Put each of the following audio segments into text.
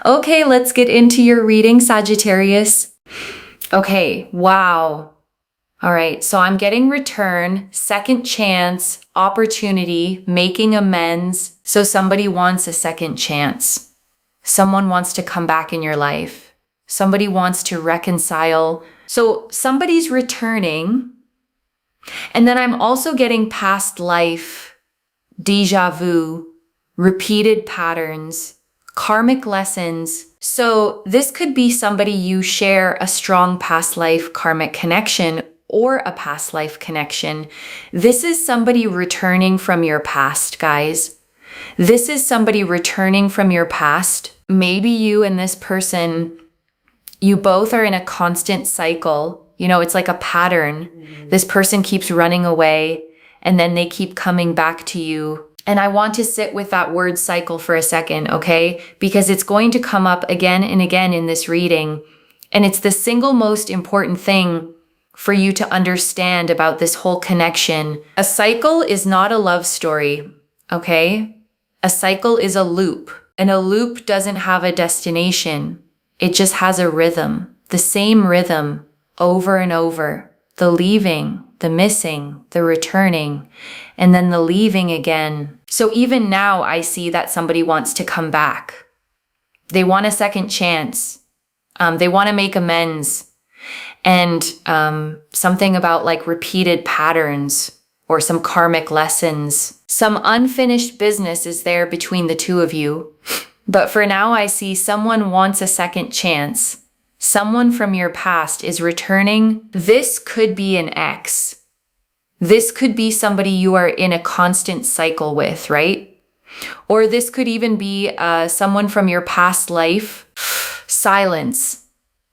Okay, let's get into your reading, Sagittarius. Okay, wow. All right, so I'm getting return, second chance, opportunity, making amends. So somebody wants a second chance. Someone wants to come back in your life. Somebody wants to reconcile. So somebody's returning. And then I'm also getting past life, déjà vu, repeated patterns, karmic lessons. So this could be somebody you share a strong past life karmic connection or a past life connection. This is somebody returning from your past, guys. This is somebody returning from your past. Maybe you and this person, you both are in a constant cycle. You know, it's like a pattern. This person keeps running away and then they keep coming back to you. And I want to sit with that word cycle for a second, okay? Because it's going to come up again and again in this reading. And it's the single most important thing for you to understand about this whole connection. A cycle is not a love story, okay? A cycle is a loop. And a loop doesn't have a destination. It just has a rhythm, the same rhythm over and over. The leaving, the missing, the returning, and then the leaving again. So even now I see that somebody wants to come back. They want a second chance. They want to make amends. And something about like repeated patterns or some karmic lessons. Some unfinished business is there between the two of you. But for now I see someone wants a second chance. Someone from your past is returning. This could be an ex. This could be somebody you are in a constant cycle with, right? Or this could even be someone from your past life. Silence.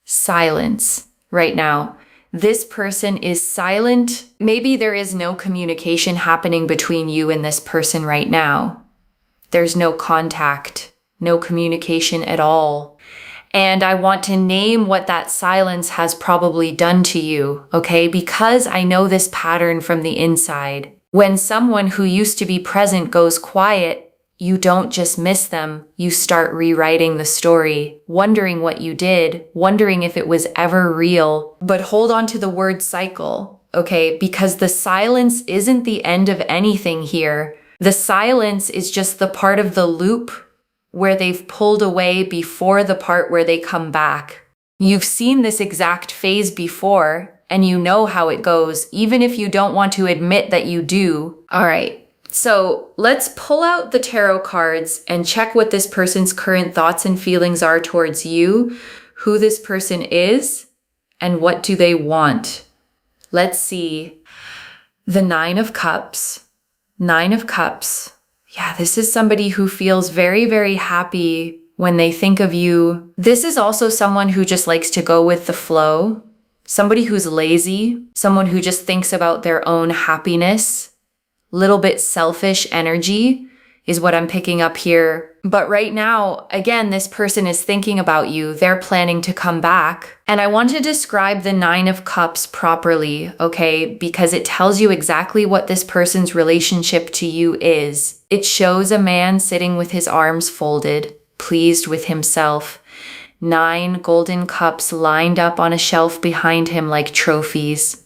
Silence right now. This person is silent. Maybe there is no communication happening between you and this person right now. There's no contact, no communication at all. And I want to name what that silence has probably done to you, okay? Because I know this pattern from the inside. When someone who used to be present goes quiet, you don't just miss them. You start rewriting the story, wondering what you did, wondering if it was ever real. But hold on to the word cycle, okay? Because the silence isn't the end of anything here. The silence is just the part of the loop where they've pulled away before the part where they come back. You've seen this exact phase before, and you know how it goes, even if you don't want to admit that you do. All right, so let's pull out the tarot cards and check what this person's current thoughts and feelings are towards you, who this person is, and what do they want. Let's see. The Nine of Cups. Nine of Cups. Yeah, this is somebody who feels very, very happy when they think of you. This is also someone who just likes to go with the flow. Somebody who's lazy. Someone who just thinks about their own happiness. Little bit selfish energy is what I'm picking up here. But right now, again, this person is thinking about you. They're planning to come back. And I want to describe the Nine of Cups properly, okay? Because it tells you exactly what this person's relationship to you is. It shows a man sitting with his arms folded, pleased with himself. 9 golden cups lined up on a shelf behind him like trophies.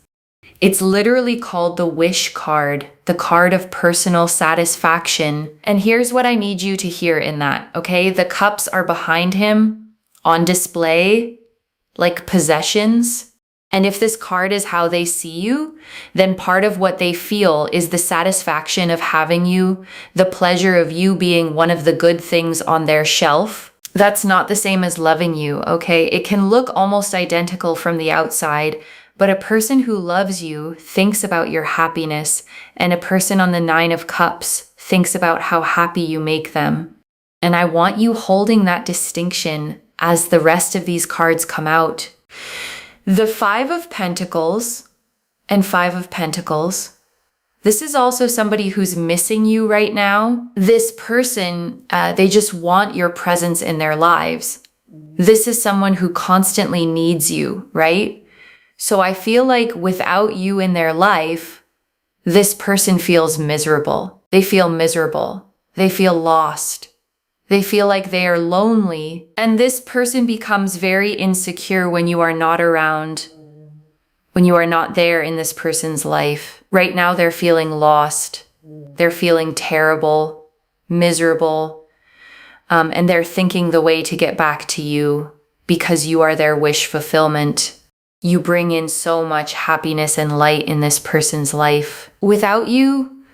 It's literally called the wish card, the card of personal satisfaction. And here's what I need you to hear in that, okay? The cups are behind him on display, like possessions. And if this card is how they see you, then part of what they feel is the satisfaction of having you, the pleasure of you being one of the good things on their shelf. That's not the same as loving you, okay? It can look almost identical from the outside, but a person who loves you thinks about your happiness, and a person on the Nine of Cups thinks about how happy you make them. And I want you holding that distinction as the rest of these cards come out. The Five of Pentacles and Five of Pentacles. This is also somebody who's missing you right now. This person, they just want your presence in their lives. This is someone who constantly needs you, right? So I feel like without you in their life, this person feels miserable. They feel miserable. They feel lost. They feel like they are lonely. And this person becomes very insecure when you are not around, when you are not there in this person's life. Right now, they're feeling lost. They're feeling terrible, miserable. And they're thinking the way to get back to you because you are their wish fulfillment. You bring in so much happiness and light in this person's life. Without you,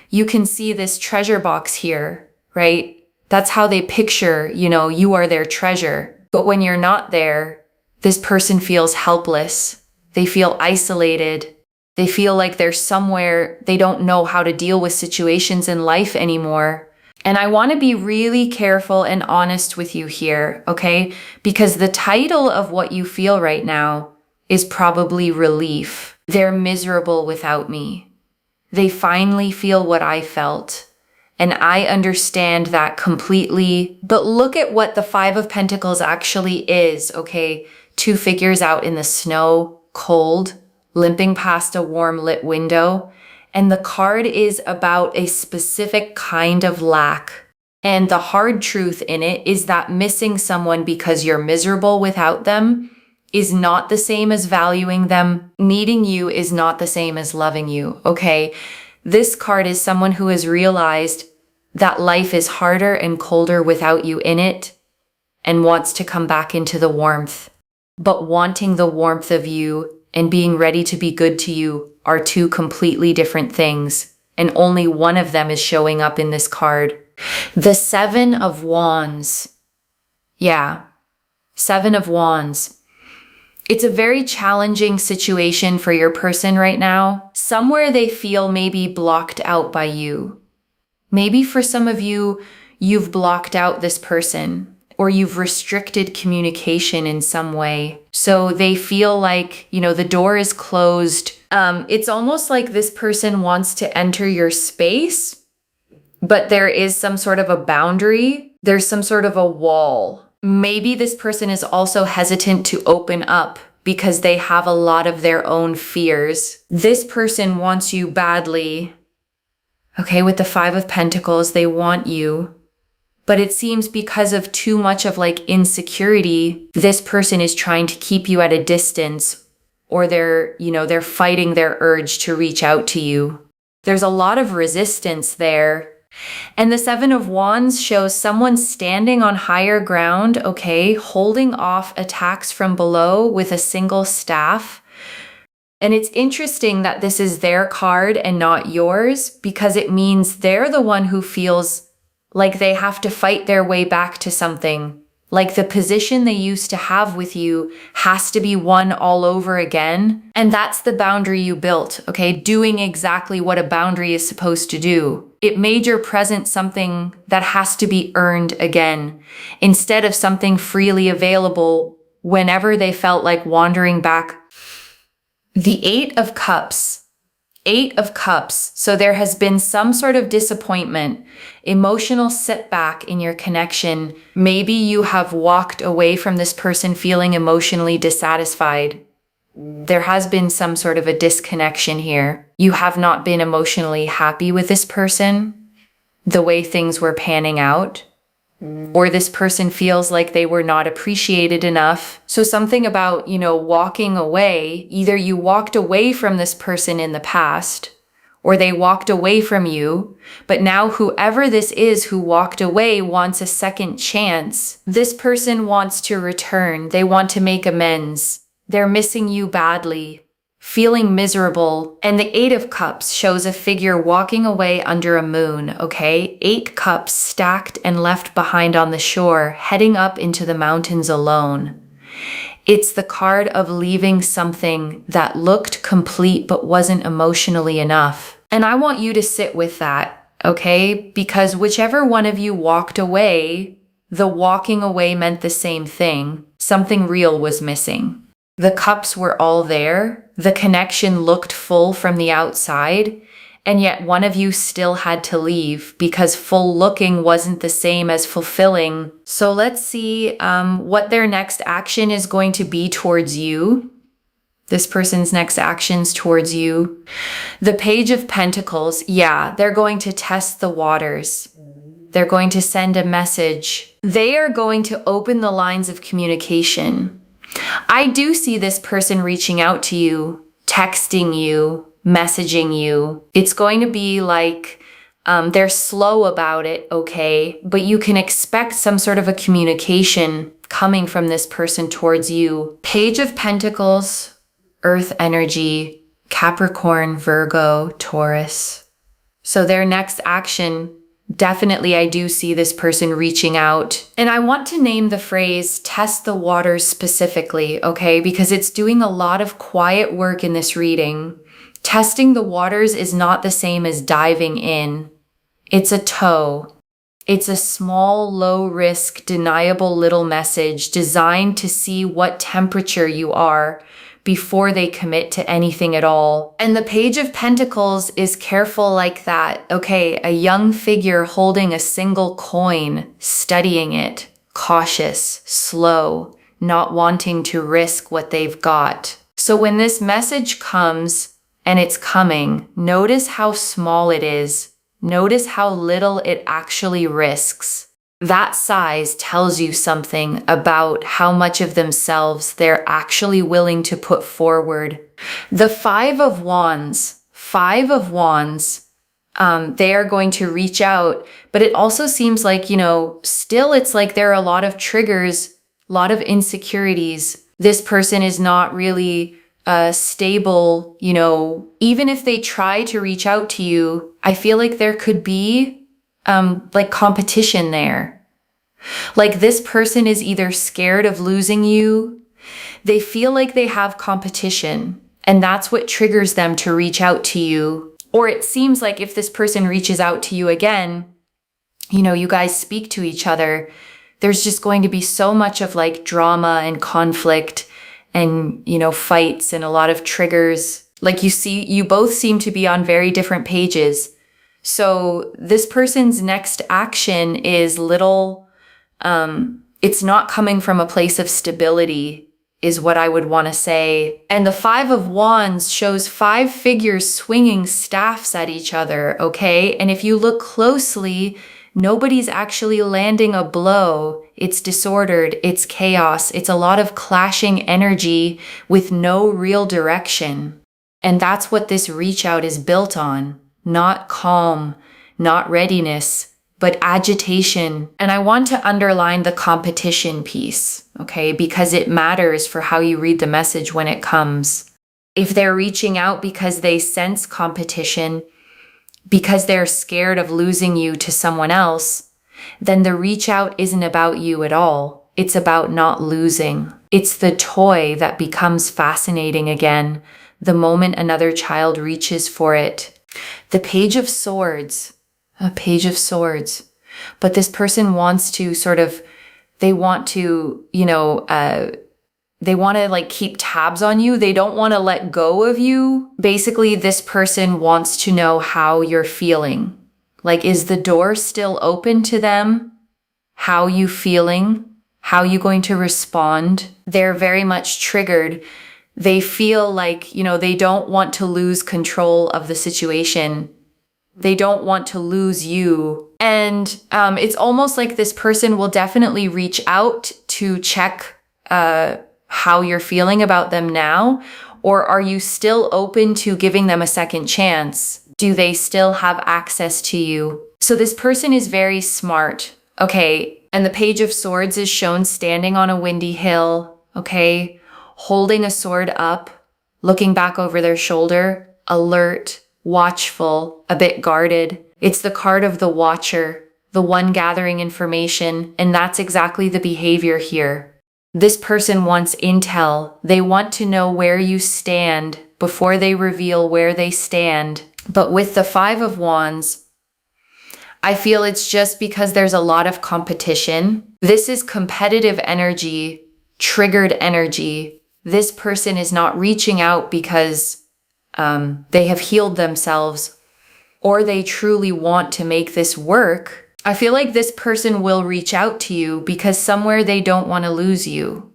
you can see this treasure box here, right? That's how they picture, you are their treasure. But when you're not there, this person feels helpless. They feel isolated. They feel like they're somewhere they don't know how to deal with situations in life anymore. And I want to be really careful and honest with you here, okay? Because the title of what you feel right now is probably relief. They're miserable without me. They finally feel what I felt. And I understand that completely. But look at what the Five of Pentacles actually is, okay? Two figures out in the snow, cold, limping past a warm lit window. And the card is about a specific kind of lack. And the hard truth in it is that missing someone because you're miserable without them is not the same as valuing them. Needing you is not the same as loving you, okay? This card is someone who has realized that life is harder and colder without you in it and wants to come back into the warmth. But wanting the warmth of you and being ready to be good to you are two completely different things. And only one of them is showing up in this card. The Seven of Wands. Yeah, Seven of Wands. It's a very challenging situation for your person right now. Somewhere they feel maybe blocked out by you. Maybe for some of you, you've blocked out this person or you've restricted communication in some way. So they feel like, the door is closed. It's almost like this person wants to enter your space, but there is some sort of a boundary. There's some sort of a wall. Maybe this person is also hesitant to open up because they have a lot of their own fears. This person wants you badly. Okay, with the Five of Pentacles, they want you. But it seems because of too much of insecurity, this person is trying to keep you at a distance, or they're fighting their urge to reach out to you. There's a lot of resistance there. And the Seven of Wands shows someone standing on higher ground, okay, holding off attacks from below with a single staff. And it's interesting that this is their card and not yours, because it means they're the one who feels like they have to fight their way back to something. Like the position they used to have with you has to be won all over again. And that's the boundary you built, okay? Doing exactly what a boundary is supposed to do. It made your present something that has to be earned again, instead of something freely available whenever they felt like wandering back. The Eight of Cups. Eight of Cups. So there has been some sort of disappointment, emotional setback in your connection. Maybe you have walked away from this person feeling emotionally dissatisfied. There has been some sort of a disconnection here. You have not been emotionally happy with this person, the way things were panning out. Or this person feels like they were not appreciated enough. So something about, walking away, either you walked away from this person in the past, or they walked away from you, but now whoever this is who walked away wants a second chance. This person wants to return. They want to make amends. They're missing you badly, feeling miserable. And the Eight of Cups shows a figure walking away under a moon, okay? 8 cups stacked and left behind on the shore, heading up into the mountains alone. It's the card of leaving something that looked complete but wasn't emotionally enough. And I want you to sit with that, okay? Because whichever one of you walked away, the walking away meant the same thing. Something real was missing. The cups were all there. The connection looked full from the outside, and yet one of you still had to leave because full looking wasn't the same as fulfilling. So let's see what their next action is going to be towards you. This person's next actions towards you. The Page of Pentacles, yeah, they're going to test the waters. They're going to send a message. They are going to open the lines of communication. I do see this person reaching out to you, texting you, messaging you. It's going to be like they're slow about it, okay? But you can expect some sort of a communication coming from this person towards you. Page of Pentacles, Earth energy, Capricorn, Virgo, Taurus. So their next action, definitely I do see this person reaching out. And I want to name the phrase test the waters specifically, okay? Because it's doing a lot of quiet work in this reading. Testing the waters is not the same as diving in. It's a toe. It's a small, low-risk, deniable little message designed to see what temperature you are before they commit to anything at all. And the Page of Pentacles is careful like that. Okay, a young figure holding a single coin, studying it, cautious, slow, not wanting to risk what they've got. So when this message comes, and it's coming, notice how small it is. Notice how little it actually risks. That size tells you something about how much of themselves they're actually willing to put forward. The Five of Wands, they are going to reach out, but it also seems like, still it's like there are a lot of triggers, a lot of insecurities. This person is not really stable, even if they try to reach out to you, I feel like there could be like competition there. Like this person is either scared of losing you, they feel like they have competition, and that's what triggers them to reach out to you. Or it seems like if this person reaches out to you again, you guys speak to each other, there's just going to be so much of like drama and conflict and, fights and a lot of triggers. Like you both seem to be on very different pages. So this person's next action is it's not coming from a place of stability, is what I would want to say. And the Five of Wands shows 5 figures swinging staffs at each other, okay? And if you look closely, nobody's actually landing a blow. It's disordered, it's chaos, it's a lot of clashing energy with no real direction. And that's what this reach out is built on. Not calm, not readiness, but agitation. And I want to underline the competition piece, okay? Because it matters for how you read the message when it comes. If they're reaching out because they sense competition, because they're scared of losing you to someone else, then the reach out isn't about you at all. It's about not losing. It's the toy that becomes fascinating again the moment another child reaches for it. The Page of Swords, a Page of Swords. But this person wants to they want to like keep tabs on you. They don't want to let go of you. Basically, this person wants to know how you're feeling. Like, is the door still open to them? How you feeling? How you going to respond? They're very much triggered. They feel like, they don't want to lose control of the situation. They don't want to lose you. And it's almost like this person will definitely reach out to check how you're feeling about them now. Or are you still open to giving them a second chance? Do they still have access to you? So this person is very smart. Okay. And the Page of Swords is shown standing on a windy hill. Okay. Holding a sword up, looking back over their shoulder, alert, watchful, a bit guarded. It's the card of the watcher, the one gathering information, and that's exactly the behavior here. This person wants intel. They want to know where you stand before they reveal where they stand. But with the Five of Wands, I feel it's just because there's a lot of competition. This is competitive energy, triggered energy. This person is not reaching out because they have healed themselves or they truly want to make this work. I feel like this person will reach out to you because somewhere they don't want to lose you.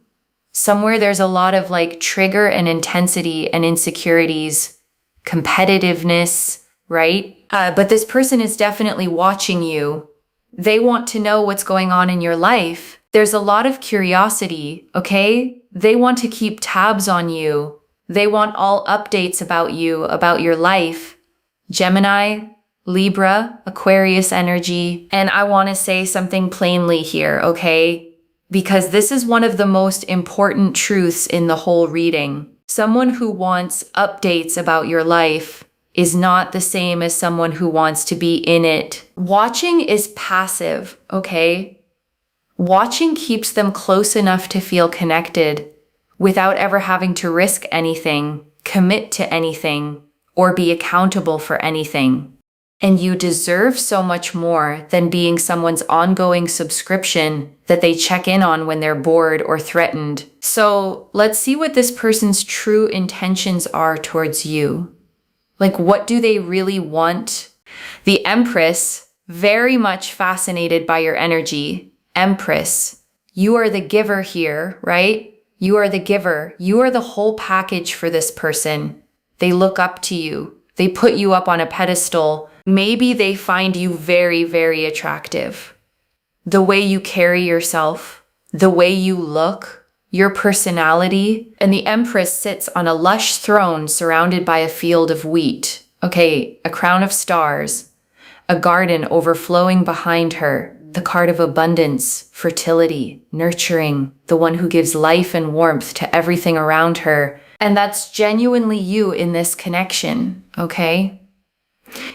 Somewhere there's a lot of like trigger and intensity and insecurities, competitiveness, right? But this person is definitely watching you. They want to know what's going on in your life. There's a lot of curiosity, okay? They want to keep tabs on you. They want all updates about you, about your life. Gemini, Libra, Aquarius energy. And I want to say something plainly here, okay? Because this is one of the most important truths in the whole reading. Someone who wants updates about your life is not the same as someone who wants to be in it. Watching is passive, okay? Watching keeps them close enough to feel connected without ever having to risk anything, commit to anything, or be accountable for anything. And you deserve so much more than being someone's ongoing subscription that they check in on when they're bored or threatened. So let's see what this person's true intentions are towards you. Like, what do they really want? The Empress, very much fascinated by your energy. Empress, you are the giver here, right? You are the giver. You are the whole package for this person. They look up to you. They put you up on a pedestal. Maybe they find you very, very attractive. The way you carry yourself, the way you look, your personality. And the Empress sits on a lush throne surrounded by a field of wheat. Okay, a crown of stars, a garden overflowing behind her, the card of abundance, fertility, nurturing, the one who gives life and warmth to everything around her. And that's genuinely you in this connection, okay?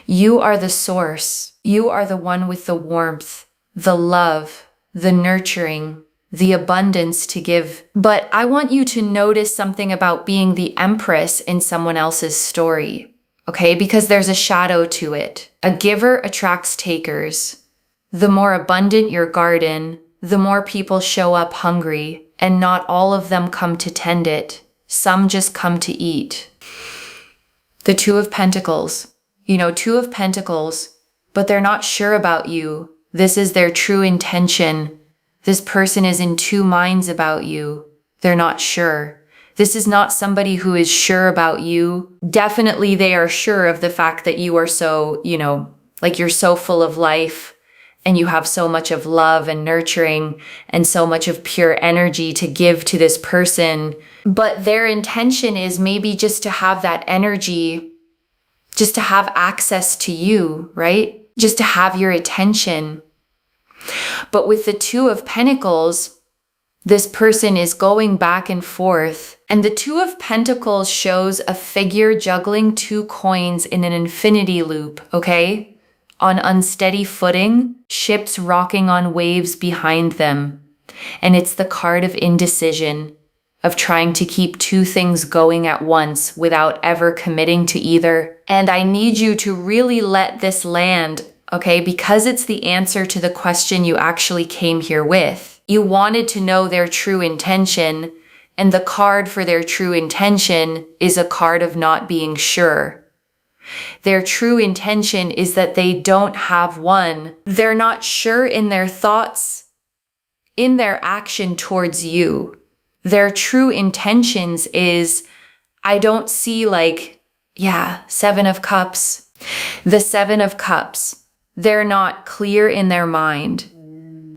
You are the source. You are the one with the warmth, the love, the nurturing, the abundance to give. But I want you to notice something about being the Empress in someone else's story, okay? Because there's a shadow to it. A giver attracts takers. The more abundant your garden, the more people show up hungry, and not all of them come to tend it. Some just come to eat. The Two of Pentacles. Two of Pentacles, but they're not sure about you. This is their true intention. This person is in two minds about you. They're not sure. This is not somebody who is sure about you. Definitely they are sure of the fact that you are so, like you're so full of life and you have so much of love and nurturing and so much of pure energy to give to this person. But their intention is maybe just to have that energy, just to have access to you, right? Just to have your attention. But with the Two of Pentacles, this person is going back and forth. And the Two of Pentacles shows a figure juggling two coins in an infinity loop, okay? On unsteady footing, ships rocking on waves behind them. And it's the card of indecision, of trying to keep two things going at once without ever committing to either. And I need you to really let this land, okay? Because it's the answer to the question you actually came here with. You wanted to know their true intention, and the card for their true intention is a card of not being sure. Their true intention is that they don't have one. They're not sure in their thoughts, in their action towards you. Their true intentions is, I don't see Seven of Cups. The Seven of Cups. They're not clear in their mind.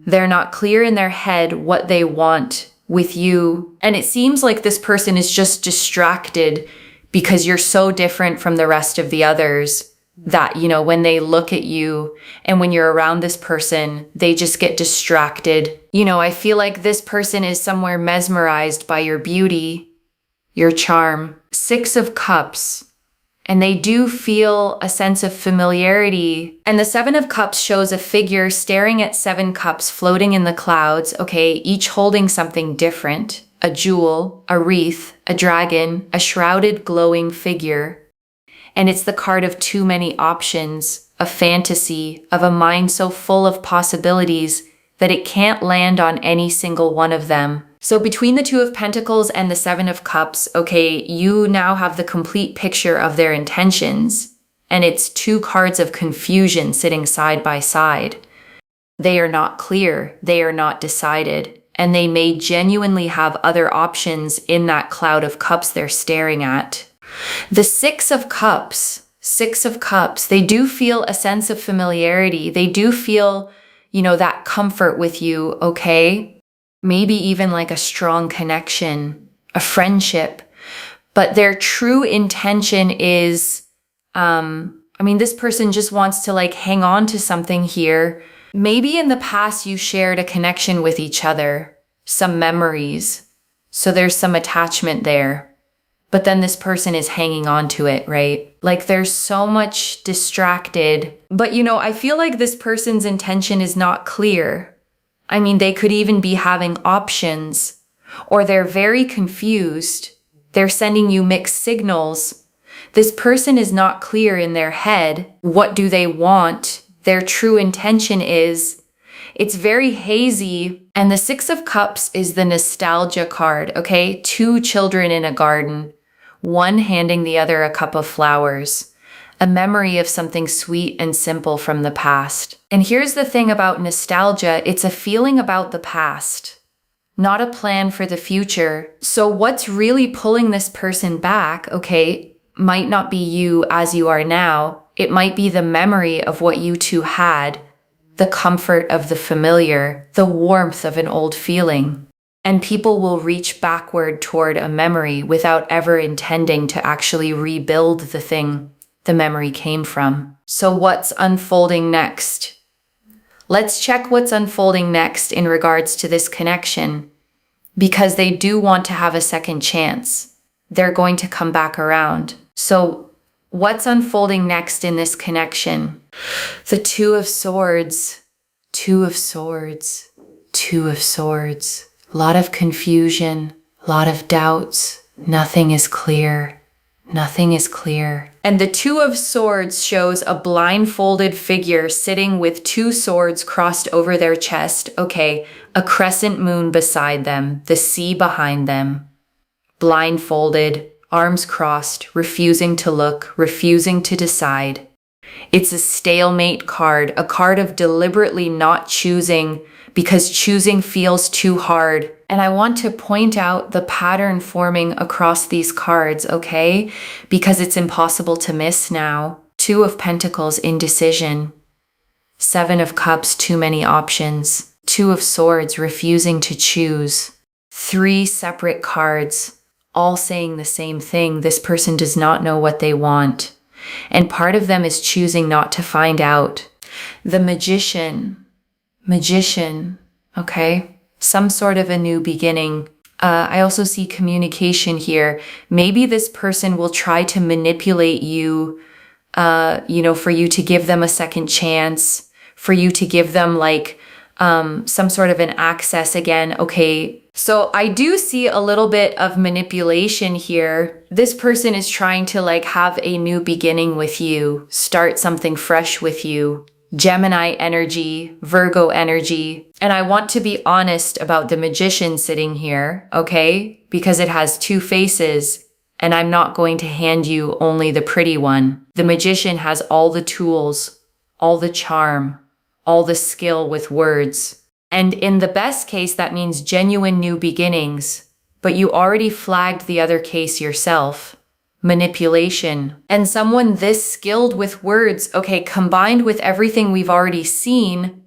They're not clear in their head what they want with you. And it seems like this person is just distracted because you're so different from the rest of the others that, when they look at you and when you're around this person, they just get distracted. I feel like this person is somewhere mesmerized by your beauty, your charm. Six of Cups. And they do feel a sense of familiarity. And the Seven of Cups shows a figure staring at seven cups floating in the clouds, okay, each holding something different. A jewel, a wreath, a dragon, a shrouded glowing figure. And it's the card of too many options, a fantasy, of a mind so full of possibilities that it can't land on any single one of them. So between the Two of Pentacles and the Seven of Cups, okay, you now have the complete picture of their intentions. And it's two cards of confusion sitting side by side. They are not clear. They are not decided. And they may genuinely have other options in that cloud of cups they're staring at. The Six of Cups, they do feel a sense of familiarity. They do feel, that comfort with you, okay? Maybe even like a strong connection, a friendship. But their true intention is, this person just wants to like hang on to something here. Maybe in the past you shared a connection with each other, some memories. So there's some attachment there. But then this person is hanging on to it, right? Like there's so much distracted. But I feel like this person's intention is not clear. They could even be having options, or they're very confused. They're sending you mixed signals. This person is not clear in their head. What do they want? Their true intention is. It's very hazy. And the Six of Cups is the nostalgia card, okay? 2 children in a garden, one handing the other a cup of flowers, a memory of something sweet and simple from the past. And here's the thing about nostalgia, it's a feeling about the past, not a plan for the future. So what's really pulling this person back, okay, might not be you as you are now. It might be the memory of what you two had, the comfort of the familiar, the warmth of an old feeling. And people will reach backward toward a memory without ever intending to actually rebuild the thing the memory came from. So what's unfolding next? Let's check what's unfolding next in regards to this connection, because they do want to have a second chance. They're going to come back around. So what's unfolding next in this connection? The Two of Swords, Two of Swords, Two of Swords. A lot of confusion, a lot of doubts. Nothing is clear. Nothing is clear. And the Two of Swords shows a blindfolded figure sitting with 2 swords crossed over their chest. Okay, a crescent moon beside them, the sea behind them. Blindfolded, arms crossed, refusing to look, refusing to decide. It's a stalemate card, a card of deliberately not choosing because choosing feels too hard. And I want to point out the pattern forming across these cards, okay? Because it's impossible to miss now. 2 of Pentacles, indecision. 7 of Cups, too many options. 2 of Swords, refusing to choose. 3 separate cards, all saying the same thing. This person does not know what they want. And part of them is choosing not to find out. The Magician, okay? Some sort of a new beginning. I also see communication here. Maybe this person will try to manipulate you, for you to give them a second chance, for you to give them like some sort of an access again. Okay, so I do see a little bit of manipulation here. This person is trying to like have a new beginning with you, start something fresh with you. Gemini energy, Virgo energy. And I want to be honest about the Magician sitting here, okay? Because it has 2 faces, and I'm not going to hand you only the pretty one. The Magician has all the tools, all the charm, all the skill with words. And in the best case, that means genuine new beginnings, but you already flagged the other case yourself. Manipulation. And someone this skilled with words, okay, combined with everything we've already seen,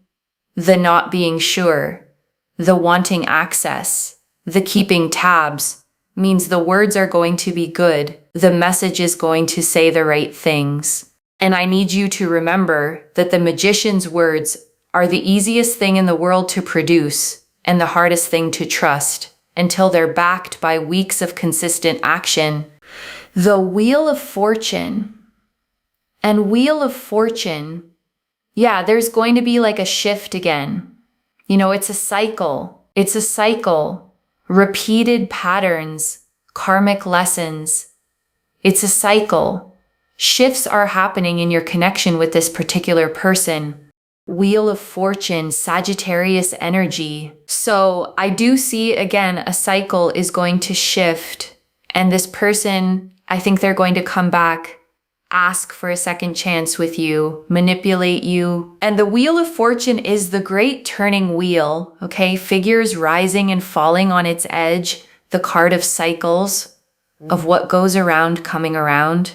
the not being sure, the wanting access, the keeping tabs, means the words are going to be good. The message is going to say the right things. And I need you to remember that the Magician's words are the easiest thing in the world to produce and the hardest thing to trust until they're backed by weeks of consistent action. The Wheel of Fortune. And Wheel of Fortune, yeah, there's going to be like a shift again. It's a cycle. It's a cycle. Repeated patterns, karmic lessons. It's a cycle. Shifts are happening in your connection with this particular person. Wheel of Fortune, Sagittarius energy. So I do see, again, a cycle is going to shift. And this person, I think they're going to come back, ask for a second chance with you, manipulate you. And the Wheel of Fortune is the great turning wheel, okay? Figures rising and falling on its edge, the card of cycles, of what goes around coming around.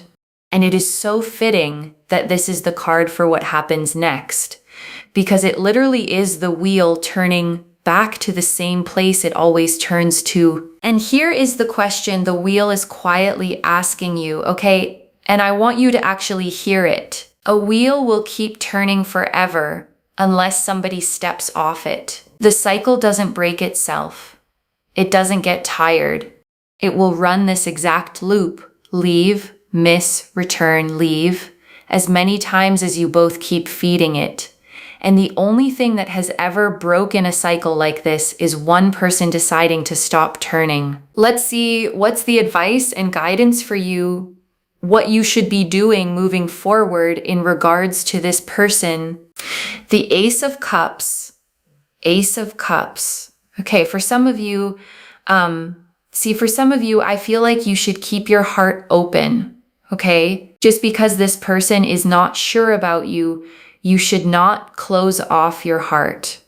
And it is so fitting that this is the card for what happens next. because it literally is the wheel turning back to the same place it always turns to. And here is the question the wheel is quietly asking you, okay? And I want you to actually hear it. A wheel will keep turning forever unless somebody steps off it. The cycle doesn't break itself. It doesn't get tired. It will run this exact loop. Leave, miss, return, leave, as many times as you both keep feeding it. And the only thing that has ever broken a cycle like this is one person deciding to stop turning. Let's see what's the advice and guidance for you, what you should be doing moving forward in regards to this person. The Ace of Cups. Ace of Cups. Okay, for some of you, I feel like you should keep your heart open, okay? Just because this person is not sure about you, you should not close off your heart.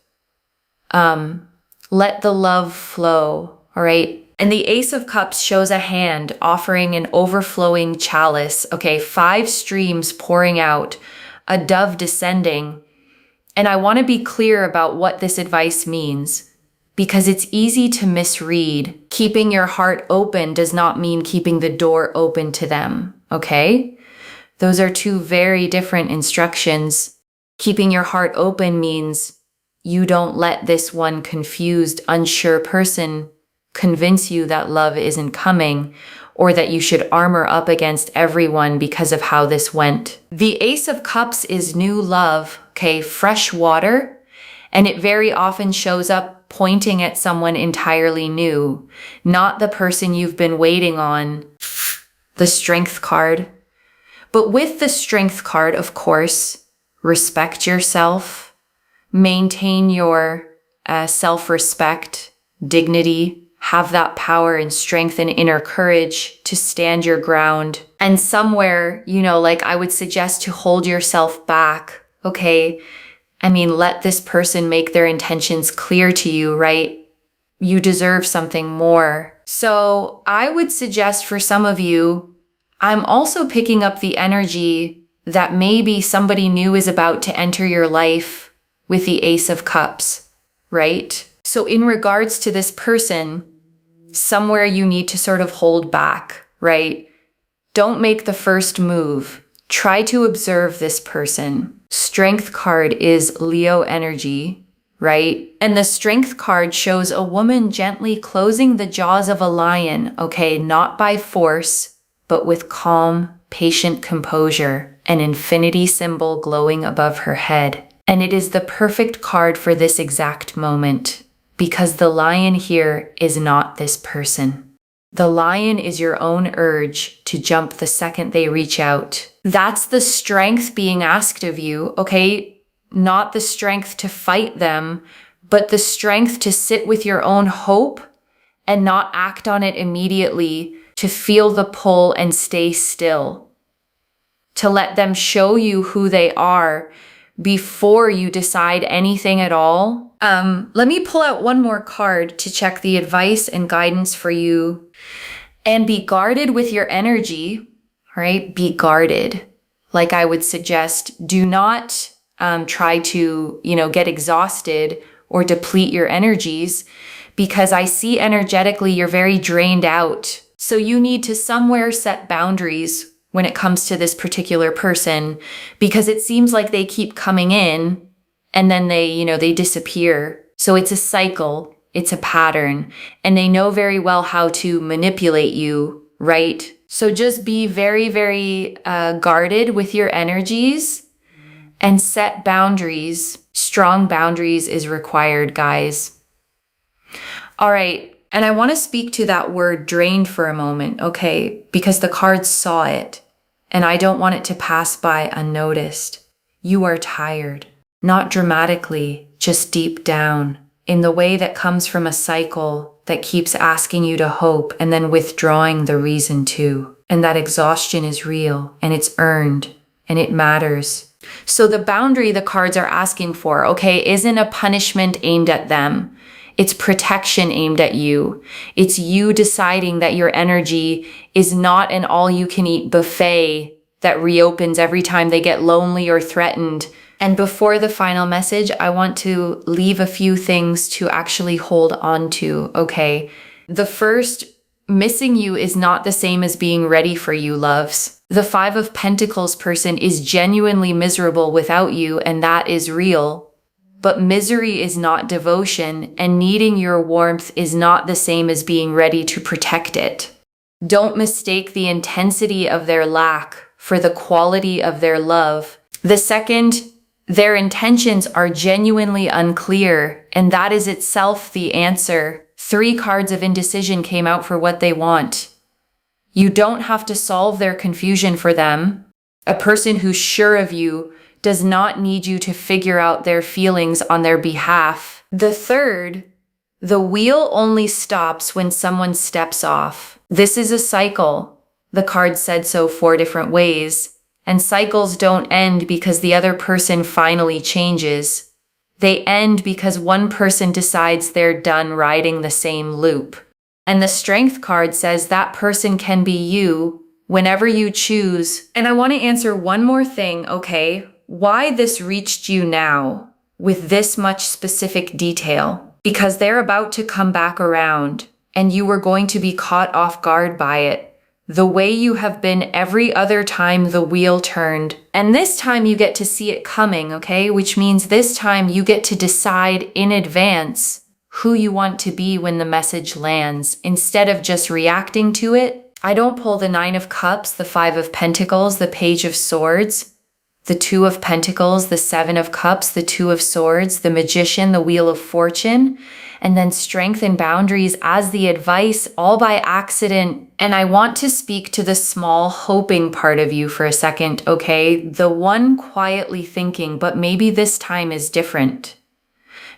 Let the love flow, all right? And the Ace of Cups shows a hand offering an overflowing chalice, okay? 5 streams pouring out, a dove descending. And I want to be clear about what this advice means, because it's easy to misread. Keeping your heart open does not mean keeping the door open to them, okay? Those are 2 very different instructions. Keeping your heart open means you don't let this one confused, unsure person convince you that love isn't coming or that you should armor up against everyone because of how this went. The Ace of Cups is new love, okay, fresh water, and it very often shows up pointing at someone entirely new, not the person you've been waiting on. The Strength card. But with the Strength card, of course, respect yourself, maintain your self-respect, dignity, have that power and strength and inner courage to stand your ground. And somewhere, like I would suggest to hold yourself back, okay? I mean, let this person make their intentions clear to you, right? You deserve something more. So I would suggest for some of you, I'm also picking up the energy that maybe somebody new is about to enter your life with the Ace of Cups, right? So in regards to this person, somewhere you need to sort of hold back, right? Don't make the first move. Try to observe this person. Strength card is Leo energy, right? And the Strength card shows a woman gently closing the jaws of a lion, okay? Not by force, but with calm, patient composure, an infinity symbol glowing above her head. And it is the perfect card for this exact moment, because the lion here is not this person. The lion is your own urge to jump the second they reach out. That's the strength being asked of you, okay? Not the strength to fight them, but the strength to sit with your own hope and not act on it immediately, to feel the pull and stay still, to let them show you who they are before you decide anything at all. Let me pull out one more card to check the advice and guidance for you. And be guarded with your energy, all right? Be guarded. Like I would suggest, do not try to, get exhausted or deplete your energies, because I see energetically you're very drained out. So you need to somewhere set boundaries when it comes to this particular person, because it seems like they keep coming in and then they disappear. So it's a cycle, it's a pattern, and they know very well how to manipulate you, right? So just be very, very guarded with your energies and set boundaries. Strong boundaries is required, guys. All right. And I want to speak to that word drained for a moment, okay? Because the cards saw it, and I don't want it to pass by unnoticed. You are tired, not dramatically, just deep down, in the way that comes from a cycle that keeps asking you to hope and then withdrawing the reason to. And that exhaustion is real, and it's earned, and it matters. So the boundary the cards are asking for, okay, isn't a punishment aimed at them. It's protection aimed at you. It's you deciding that your energy is not an all-you-can-eat buffet that reopens every time they get lonely or threatened, And before the final message, I want to leave a few things to actually hold on to, okay? The first, missing you is not the same as being ready for you, loves. The Five of Pentacles person is genuinely miserable without you, and that is real. But misery is not devotion, and needing your warmth is not the same as being ready to protect it. Don't mistake the intensity of their lack for the quality of their love. The second, their intentions are genuinely unclear, and that is itself the answer. 3 cards of indecision came out for what they want. You don't have to solve their confusion for them. A person who's sure of you does not need you to figure out their feelings on their behalf. The third, the wheel only stops when someone steps off. This is a cycle. The card said so 4 different ways. And cycles don't end because the other person finally changes. They end because one person decides they're done riding the same loop. And the Strength card says that person can be you whenever you choose. And I want to answer one more thing, okay? Why this reached you now with this much specific detail? Because they're about to come back around and you were going to be caught off guard by it. The way you have been every other time the wheel turned. And this time you get to see it coming, okay? Which means this time you get to decide in advance who you want to be when the message lands, instead of just reacting to it. I don't pull the 9 of Cups, the 5 of Pentacles, the Page of Swords, the 2 of Pentacles, the 7 of Cups, the 2 of Swords, the Magician, the Wheel of Fortune, and then Strength and Boundaries as the advice, all by accident. And I want to speak to the small hoping part of you for a second, okay? The one quietly thinking, but maybe this time is different.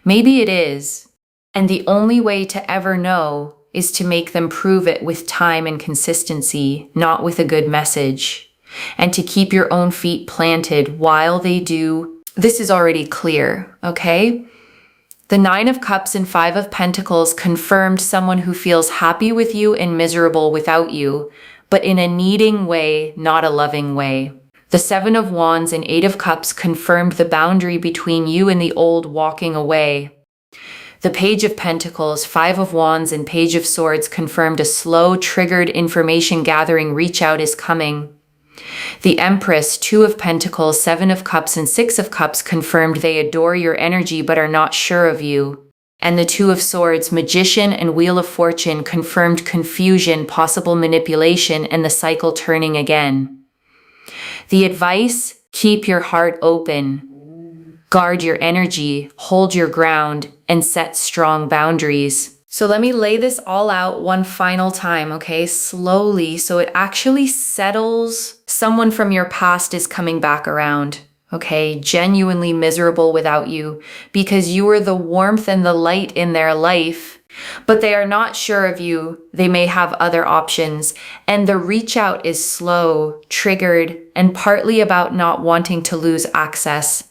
Maybe it is. And the only way to ever know is to make them prove it with time and consistency, not with a good message. And to keep your own feet planted while they do. This is already clear, okay? The 9 of Cups and 5 of Pentacles confirmed someone who feels happy with you and miserable without you, but in a needing way, not a loving way. The 7 of Wands and 8 of Cups confirmed the boundary between you and the old walking away. The Page of Pentacles, 5 of Wands, and Page of Swords confirmed a slow, triggered information gathering reach out is coming. The Empress, 2 of Pentacles, 7 of Cups, and 6 of Cups confirmed they adore your energy but are not sure of you. And the 2 of Swords, Magician, and Wheel of Fortune confirmed confusion, possible manipulation, and the cycle turning again. The advice, keep your heart open. Guard your energy, hold your ground, and set strong boundaries. So let me lay this all out one final time, okay? Slowly, so it actually settles. Someone from your past is coming back around, okay? Genuinely miserable without you because you were the warmth and the light in their life, but they are not sure of you. They may have other options, and the reach out is slow, triggered, and partly about not wanting to lose access,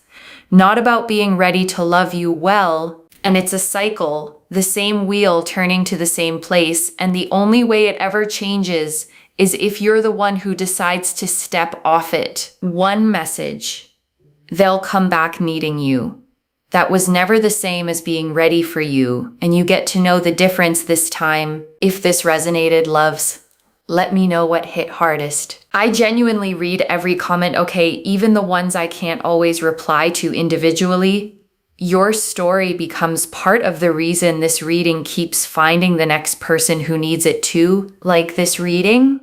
not about being ready to love you well. And it's a cycle, the same wheel turning to the same place. And the only way it ever changes is if you're the one who decides to step off it. One message, they'll come back needing you. That was never the same as being ready for you. And you get to know the difference this time. If this resonated, loves, let me know what hit hardest. I genuinely read every comment, okay, even the ones I can't always reply to individually. Your story becomes part of the reason this reading keeps finding the next person who needs it too, like this reading.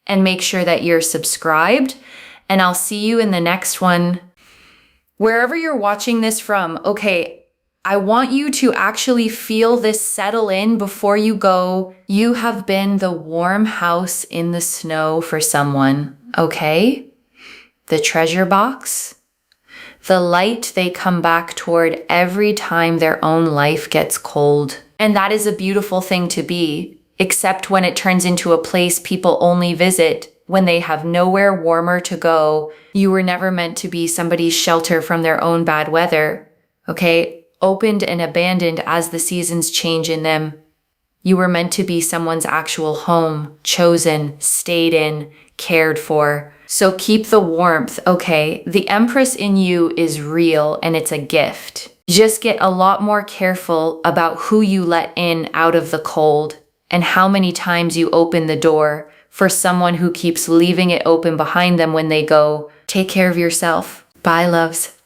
And make sure that you're subscribed. And I'll see you in the next one. Wherever you're watching this from, okay, I want you to actually feel this settle in before you go. You have been the warm house in the snow for someone, okay? The treasure box. The light they come back toward every time their own life gets cold. And that is a beautiful thing to be, except when it turns into a place people only visit when they have nowhere warmer to go. You were never meant to be somebody's shelter from their own bad weather, okay? Opened and abandoned as the seasons change in them. You were meant to be someone's actual home, chosen, stayed in, cared for. So keep the warmth, okay? The Empress in you is real and it's a gift. Just get a lot more careful about who you let in out of the cold and how many times you open the door for someone who keeps leaving it open behind them when they go. Take care of yourself. Bye, loves.